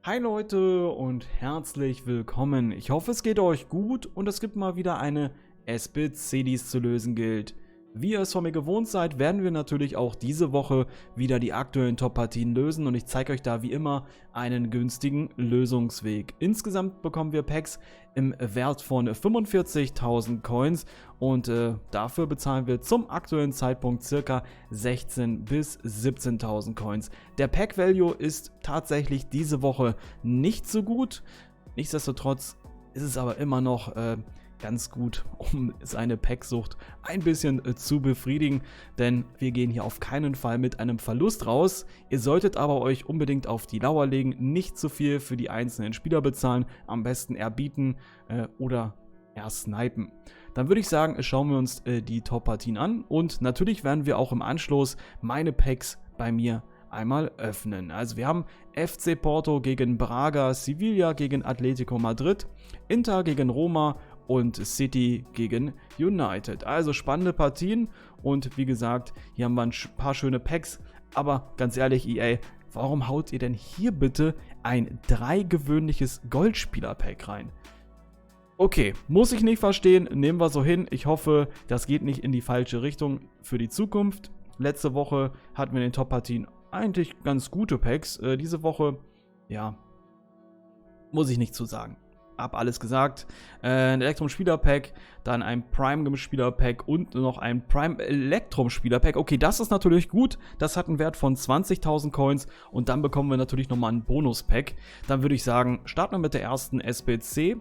Hi Leute und herzlich willkommen. Ich hoffe, es geht euch gut und es gibt mal wieder eine SBC, die es zu lösen gilt. Wie ihr es von mir gewohnt seid, werden wir natürlich auch diese Woche wieder die aktuellen Top-Partien lösen und ich zeige euch da wie immer einen günstigen Lösungsweg. Insgesamt bekommen wir Packs im Wert von 45.000 Coins und dafür bezahlen wir zum aktuellen Zeitpunkt ca. 16.000 bis 17.000 Coins. Der Pack-Value ist tatsächlich diese Woche nicht so gut, nichtsdestotrotz ist es aber immer noch ganz gut, um seine Packsucht ein bisschen zu befriedigen, denn wir gehen hier auf keinen Fall mit einem Verlust raus. Ihr solltet aber euch unbedingt auf die Lauer legen, nicht zu viel für die einzelnen Spieler bezahlen, am besten erbieten oder snipen. Dann würde ich sagen, schauen wir uns die Top-Partien an und natürlich werden wir auch im Anschluss meine Packs bei mir einmal öffnen. Also wir haben FC Porto gegen Braga, Sevilla gegen Atletico Madrid, Inter gegen Roma und City gegen United. Also spannende Partien und wie gesagt, hier haben wir ein paar schöne Packs, aber ganz ehrlich EA, warum haut ihr denn hier bitte ein 3 gewöhnliches Goldspieler-Pack rein? Okay, muss ich nicht verstehen, nehmen wir so hin. Ich hoffe, das geht nicht in die falsche Richtung für die Zukunft. Letzte Woche hatten wir in den Top-Partien eigentlich ganz gute Packs. Diese Woche, ja, muss ich nicht zu sagen. Hab alles gesagt. Ein Elektrum-Spieler-Pack, dann ein Prime-Spieler-Pack und noch ein Prime-Elektrum-Spieler-Pack. Okay, das ist natürlich gut. Das hat einen Wert von 20.000 Coins und dann bekommen wir natürlich nochmal ein Bonus-Pack. Dann würde ich sagen, starten wir mit der ersten SBC.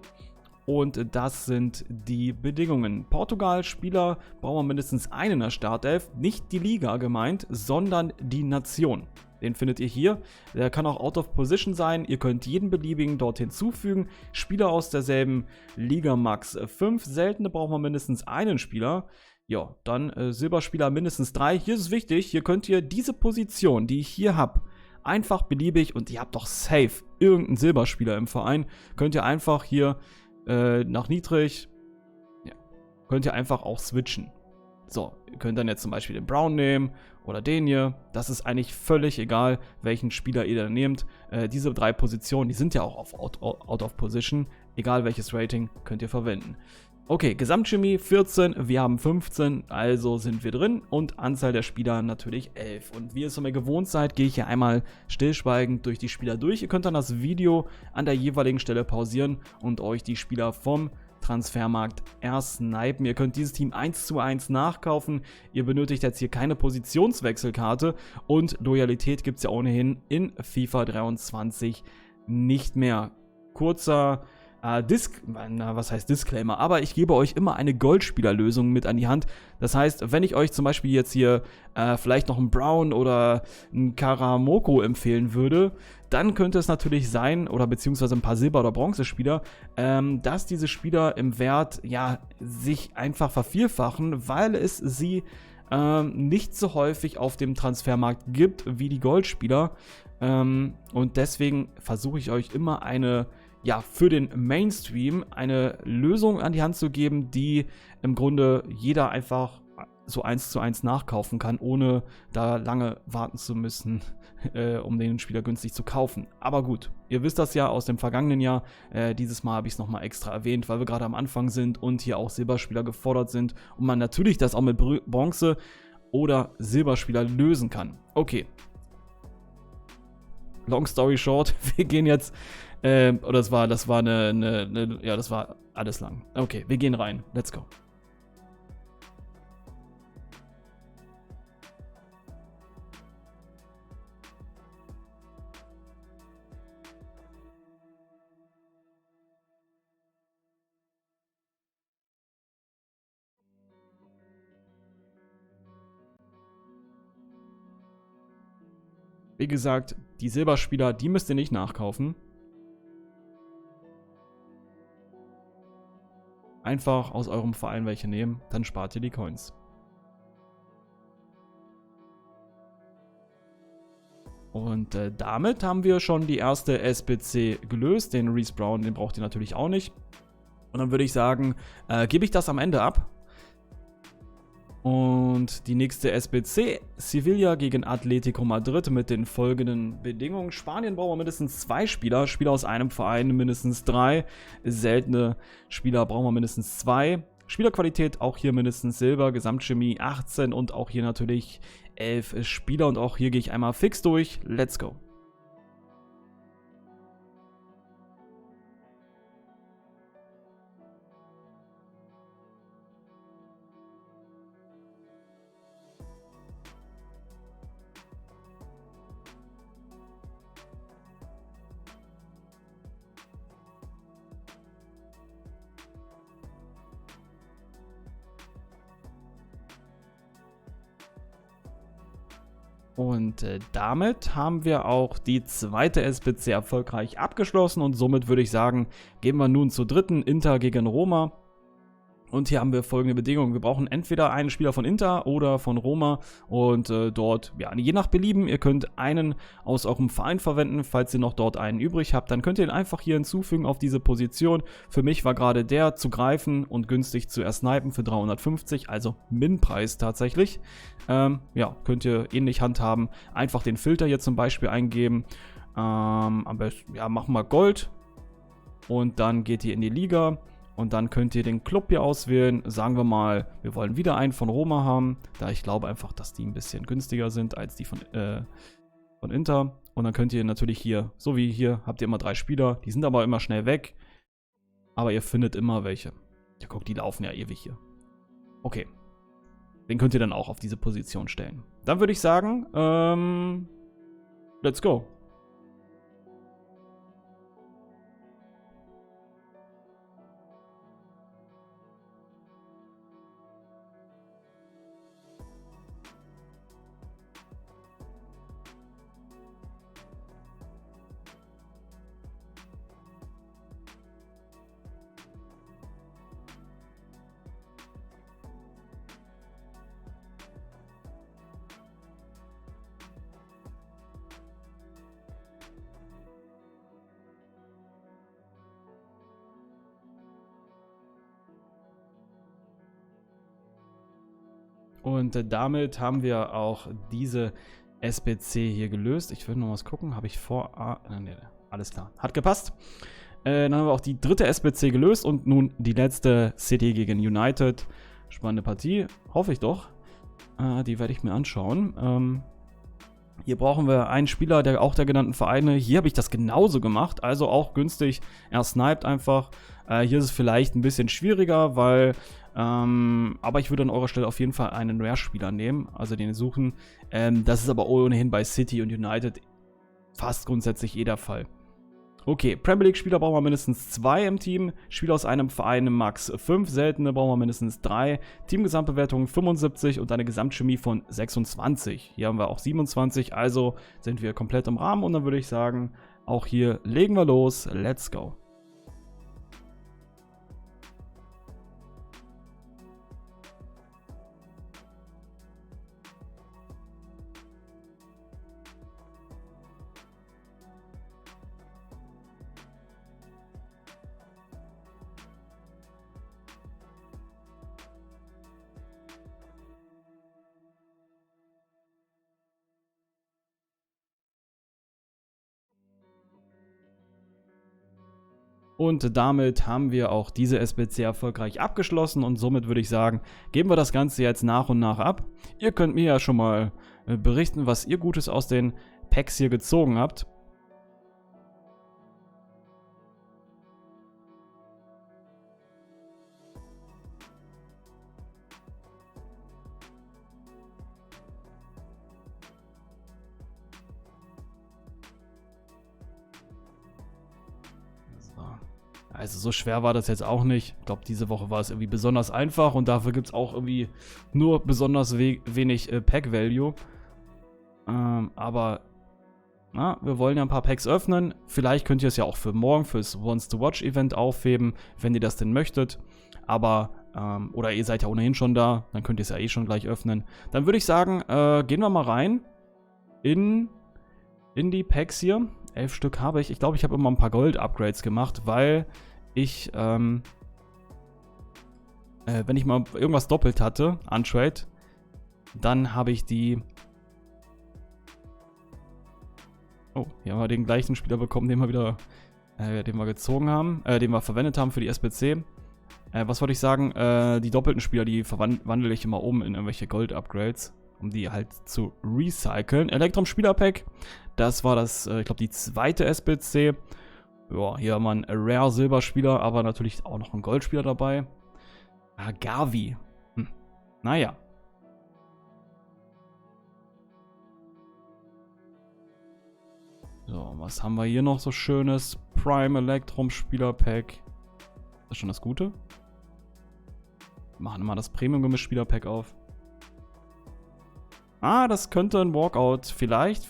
Und das sind die Bedingungen. Portugal-Spieler brauchen wir mindestens einen in der Startelf. Nicht die Liga gemeint, sondern die Nation. Den findet ihr hier. Der kann auch out of position sein. Ihr könnt jeden beliebigen dort hinzufügen. Spieler aus derselben Liga Max 5. Seltene brauchen wir mindestens einen Spieler. Ja, dann Silberspieler mindestens 3. Hier ist es wichtig, hier könnt ihr diese Position, die ich hier habe, einfach beliebig und ihr habt doch safe irgendeinen Silberspieler im Verein, könnt ihr einfach hier nach niedrig, ja, könnt ihr einfach auch switchen. So, ihr könnt dann jetzt zum Beispiel den Brown nehmen oder den hier. Das ist eigentlich völlig egal, welchen Spieler ihr da nehmt. Diese 3 Positionen, die sind ja auch auf out of position. Egal welches Rating könnt ihr verwenden. Okay, Gesamtchemie 14, wir haben 15, also sind wir drin und Anzahl der Spieler natürlich 11. Und wie ihr es von mir gewohnt seid, gehe ich hier einmal stillschweigend durch die Spieler durch. Ihr könnt dann das Video an der jeweiligen Stelle pausieren und euch die Spieler vom Transfermarkt snipen. Ihr könnt dieses Team 1:1 nachkaufen. Ihr benötigt jetzt hier keine Positionswechselkarte und Loyalität gibt es ja ohnehin in FIFA 23 nicht mehr. Kurzer was heißt Disclaimer, aber ich gebe euch immer eine Goldspielerlösung mit an die Hand. Das heißt, wenn ich euch zum Beispiel jetzt hier vielleicht noch einen Brown oder einen Karamoko empfehlen würde, dann könnte es natürlich sein, oder beziehungsweise ein paar Silber- oder Bronzespieler, dass diese Spieler im Wert ja sich einfach vervielfachen, weil es sie nicht so häufig auf dem Transfermarkt gibt wie die Goldspieler. Und deswegen versuche ich euch immer für den Mainstream eine Lösung an die Hand zu geben, die im Grunde jeder einfach so 1:1 nachkaufen kann, ohne da lange warten zu müssen, um den Spieler günstig zu kaufen. Aber gut, ihr wisst das ja aus dem vergangenen Jahr. Dieses Mal habe ich es nochmal extra erwähnt, weil wir gerade am Anfang sind und hier auch Silberspieler gefordert sind und man natürlich das auch mit Bronze oder Silberspieler lösen kann. Okay. Long story short, wir gehen jetzt das war alles lang. Okay, wir gehen rein. Let's go. Wie gesagt, die Silberspieler, die müsst ihr nicht nachkaufen. Einfach aus eurem Verein welche nehmen, dann spart ihr die Coins. Und damit haben wir schon die erste SBC gelöst. Den Reece Brown, den braucht ihr natürlich auch nicht. Und dann würde ich sagen, gebe ich das am Ende ab. Und die nächste SBC, Sevilla gegen Atletico Madrid mit den folgenden Bedingungen. Spanien braucht man mindestens 2 Spieler, Spieler aus einem Verein mindestens 3, seltene Spieler brauchen wir mindestens 2. Spielerqualität auch hier mindestens Silber, Gesamtchemie 18 und auch hier natürlich 11 Spieler. Und auch hier gehe ich einmal fix durch. Let's go. Und damit haben wir auch die zweite SBC erfolgreich abgeschlossen und somit würde ich sagen, gehen wir nun zur dritten, Inter gegen Roma. Und hier haben wir folgende Bedingungen. Wir brauchen entweder einen Spieler von Inter oder von Roma und dort, ja, je nach Belieben, ihr könnt einen aus eurem Verein verwenden. Falls ihr noch dort einen übrig habt, dann könnt ihr ihn einfach hier hinzufügen auf diese Position. Für mich war gerade der zu greifen und günstig zu ersnipen für 350, also Min-Preis tatsächlich. Ja, könnt ihr ähnlich handhaben. Einfach den Filter hier zum Beispiel eingeben. Am besten, ja, machen wir Gold und dann geht ihr in die Liga. Und dann könnt ihr den Club hier auswählen. Sagen wir mal, wir wollen wieder einen von Roma haben, da ich glaube einfach, dass die ein bisschen günstiger sind als die von Inter. Und dann könnt ihr natürlich hier, so wie hier, habt ihr immer 3 Spieler. Die sind aber immer schnell weg. Aber ihr findet immer welche. Ja, guck, die laufen ja ewig hier. Okay. Den könnt ihr dann auch auf diese Position stellen. Dann würde ich sagen, let's go. Und damit haben wir auch diese SBC hier gelöst. Ich will noch was gucken. Habe ich vor... nee, alles klar. Hat gepasst. Dann haben wir auch die dritte SBC gelöst. Und nun die letzte, City gegen United. Spannende Partie. Hoffe ich doch. Die werde ich mir anschauen. Hier brauchen wir einen Spieler auch der genannten Vereine. Hier habe ich das genauso gemacht. Also auch günstig. Er sniped einfach. Hier ist es vielleicht ein bisschen schwieriger, weil... aber ich würde an eurer Stelle auf jeden Fall einen Rare-Spieler nehmen, also den suchen. Das ist aber ohnehin bei City und United fast grundsätzlich jeder Fall. Okay, Premier League-Spieler brauchen wir mindestens 2 im Team. Spieler aus einem Verein max 5, seltene brauchen wir mindestens 3. Teamgesamtbewertung 75 und eine Gesamtchemie von 26. Hier haben wir auch 27, also sind wir komplett im Rahmen. Und dann würde ich sagen, auch hier legen wir los. Let's go. Und damit haben wir auch diese SBC erfolgreich abgeschlossen und somit würde ich sagen, geben wir das Ganze jetzt nach und nach ab. Ihr könnt mir ja schon mal berichten, was ihr Gutes aus den Packs hier gezogen habt. Also so schwer war das jetzt auch nicht. Ich glaube, diese Woche war es irgendwie besonders einfach und dafür gibt es auch irgendwie nur besonders wenig Pack-Value. Aber na, wir wollen ja ein paar Packs öffnen. Vielleicht könnt ihr es ja auch für morgen, fürs Once-to-Watch-Event aufheben, wenn ihr das denn möchtet. Aber, oder ihr seid ja ohnehin schon da, dann könnt ihr es ja eh schon gleich öffnen. Dann würde ich sagen, gehen wir mal rein in die Packs hier. 11 Stück habe ich. Ich glaube, ich habe immer ein paar Gold-Upgrades gemacht, weil ich, wenn ich mal irgendwas doppelt hatte, Untrade, Dann habe ich die... Oh, hier haben wir den gleichen Spieler bekommen, den wir gezogen haben, den wir verwendet haben für die SBC. Was wollte ich sagen? Die doppelten Spieler, die verwandle ich immer um in irgendwelche Gold-Upgrades, um die halt zu recyceln. Elektrum-Spieler-Pack, das war das, ich glaube, die zweite SBC. Ja, hier haben wir einen Rare-Silberspieler, aber natürlich auch noch einen Goldspieler dabei. Ah, Gavi. Naja. So, was haben wir hier noch so Schönes? Prime Electrum Spieler-Pack. Ist das schon das Gute? Wir machen mal das Premium-Gemisch-Spieler-Pack auf. Ah, das könnte ein Walkout. Vielleicht.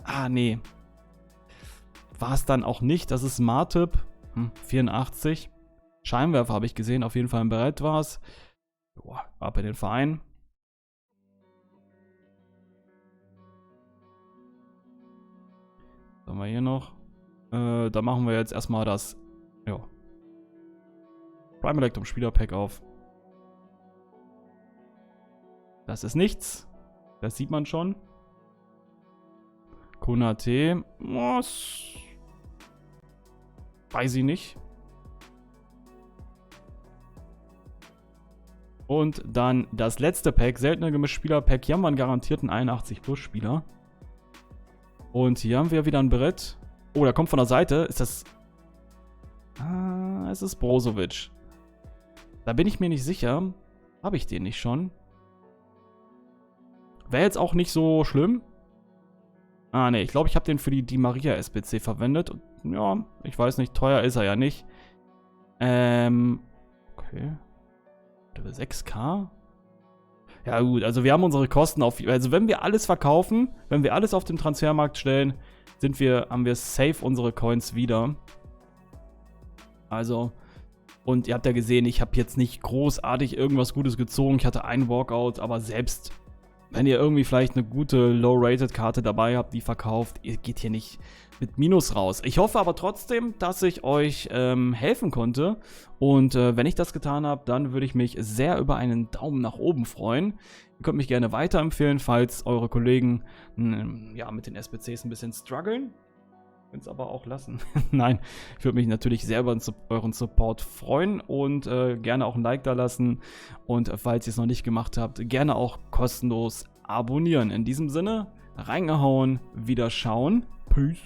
Ah, nee. War es dann auch nicht. Das ist Martip. 84. Scheinwerfer habe ich gesehen. Auf jeden Fall im Brett war es. Ab in den Verein. Was haben wir hier noch? Da machen wir jetzt erstmal das Prime Electrum Spieler-Pack auf. Das ist nichts. Das sieht man schon. Konate. Was? Weiß ich nicht. Und dann das letzte Pack. Seltene Gemisch-Spieler-Pack. Hier haben wir einen garantierten 81-Plus-Spieler. Und hier haben wir wieder ein Brett. Oh, der kommt von der Seite. Ist das... Ah, es ist Brozovic. Da bin ich mir nicht sicher. Habe ich den nicht schon? Wäre jetzt auch nicht so schlimm. Ah, ne, ich glaube, ich habe den für die Di Maria SBC verwendet. Und, ja, ich weiß nicht, teuer ist er ja nicht. Okay. 6K? Ja gut, also wir haben unsere Kosten auf... Also wenn wir alles verkaufen, wenn wir alles auf den Transfermarkt stellen, haben wir safe unsere Coins wieder. Also... Und ihr habt ja gesehen, ich habe jetzt nicht großartig irgendwas Gutes gezogen. Ich hatte einen Walkout, aber selbst wenn ihr irgendwie vielleicht eine gute Low-Rated-Karte dabei habt, die verkauft, ihr geht hier nicht mit Minus raus. Ich hoffe aber trotzdem, dass ich euch helfen konnte. Und wenn ich das getan habe, dann würde ich mich sehr über einen Daumen nach oben freuen. Ihr könnt mich gerne weiterempfehlen, falls eure Kollegen mit den SBCs ein bisschen strugglen. Könnt es aber auch lassen. Nein, ich würde mich natürlich sehr über euren Support freuen und gerne auch ein Like da lassen. Und falls ihr es noch nicht gemacht habt, gerne auch kostenlos abonnieren. In diesem Sinne, reingehauen, wieder schauen. Peace.